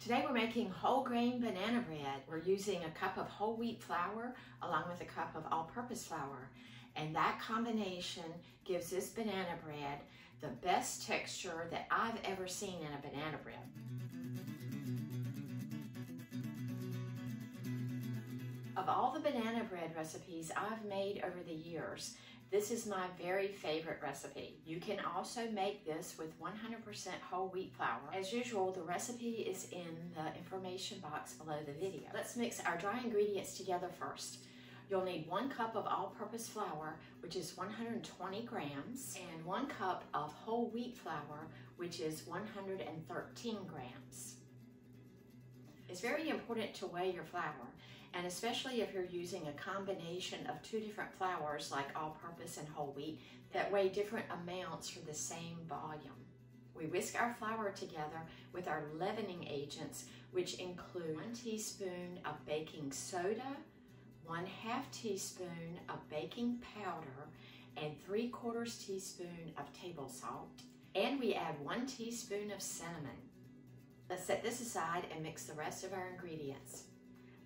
Today we're making whole grain banana bread. We're using a cup of whole wheat flour along with a cup of all-purpose flour. And that combination gives this banana bread the best texture that I've ever seen in a banana bread. Of all the banana bread recipes I've made over the years, this is my very favorite recipe. You can also make this with 100% whole wheat flour. As usual, the recipe is in the information box below the video. Let's mix our dry ingredients together first. You'll need 1 cup of all-purpose flour, which is 120 grams, and 1 cup of whole wheat flour, which is 113 grams. It's very important to weigh your flour, and especially if you're using a combination of 2 different flours like all-purpose and whole wheat that weigh different amounts for the same volume. We whisk our flour together with our leavening agents, which include 1 teaspoon of baking soda, 1/2 teaspoon of baking powder, and 3/4 teaspoon of table salt. And we add 1 teaspoon of cinnamon. Let's set this aside and mix the rest of our ingredients.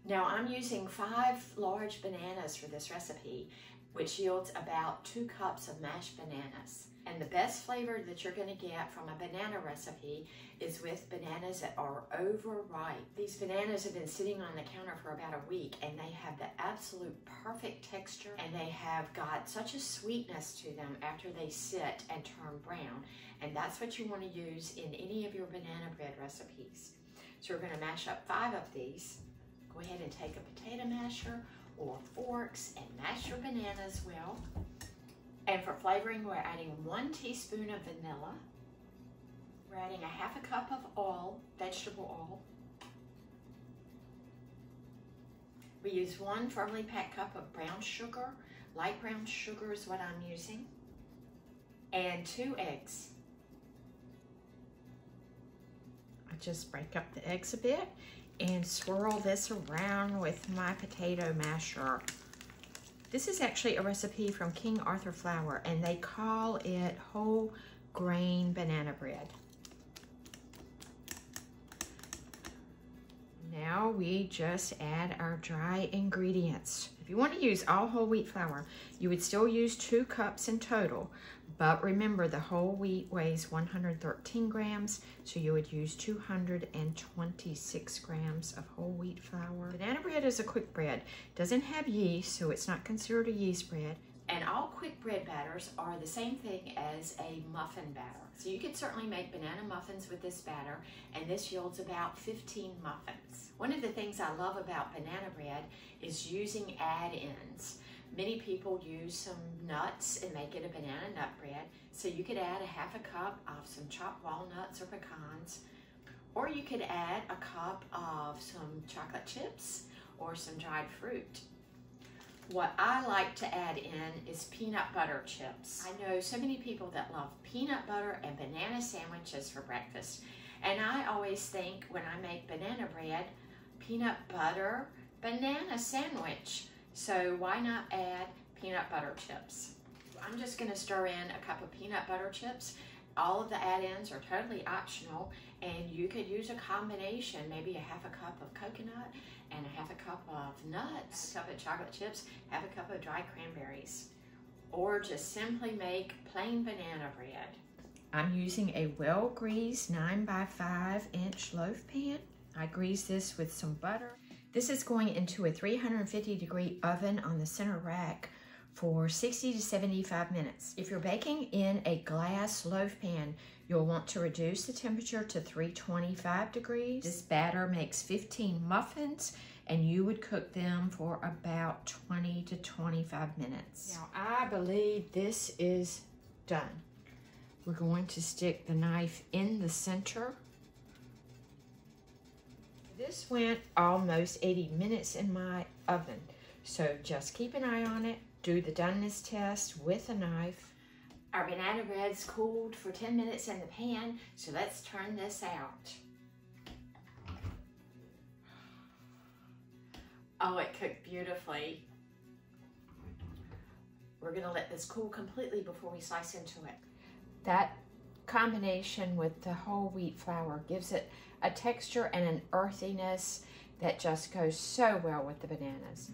Now I'm using 5 large bananas for this recipe, which yields about 2 cups of mashed bananas. And the best flavor that you're going to get from a banana recipe is with bananas that are overripe. These bananas have been sitting on the counter for about a week and they have the absolute perfect texture, and they have got such a sweetness to them after they sit and turn brown. And that's what you want to use in any of your banana bread recipes. So we're going to mash up 5 of these. Go ahead and take a potato masher or forks and mash your bananas well. And for flavoring, we're adding 1 teaspoon of vanilla. We're adding 1/2 cup of oil, vegetable oil. We use 1 firmly packed cup of brown sugar. Light brown sugar is what I'm using. And 2 eggs. I just break up the eggs a bit and swirl this around with my potato masher. This is actually a recipe from King Arthur Flour, and they call it whole grain banana bread. Now we just add our dry ingredients. If you want to use all whole wheat flour, you would still use 2 cups in total, but remember the whole wheat weighs 113 grams, so you would use 226 grams of whole wheat flour. Banana bread is a quick bread. It doesn't have yeast, so it's not considered a yeast bread. And all quick bread batters are the same thing as a muffin batter. So you could certainly make banana muffins with this batter, and this yields about 15 muffins. One of the things I love about banana bread is using add-ins. Many people use some nuts and make it a banana nut bread. So you could add 1/2 cup of some chopped walnuts or pecans, or you could add a cup of some chocolate chips or some dried fruit. What I like to add in is peanut butter chips. I know so many people that love peanut butter and banana sandwiches for breakfast. And I always think when I make banana bread, peanut butter, banana sandwich. So why not add peanut butter chips? I'm just gonna stir in a cup of peanut butter chips. All of the add-ins are totally optional, and you could use a combination, maybe 1/2 cup of coconut and 1/2 cup of nuts, 1 cup of chocolate chips, 1/2 cup of dried cranberries, or just simply make plain banana bread. I'm using a well-greased 9 by 5 inch loaf pan. I grease this with some butter. This is going into a 350-degree oven on the center rack for 60 to 75 minutes. If you're baking in a glass loaf pan, you'll want to reduce the temperature to 325 degrees. This batter makes 15 muffins, and you would cook them for about 20 to 25 minutes. Now, I believe this is done. We're going to stick the knife in the center. This went almost 80 minutes in my oven, so just keep an eye on it. Do the doneness test with a knife. Our banana bread's cooled for 10 minutes in the pan, so let's turn this out. Oh, it cooked beautifully. We're gonna let this cool completely before we slice into it. That combination with the whole wheat flour gives it a texture and an earthiness that just goes so well with the bananas.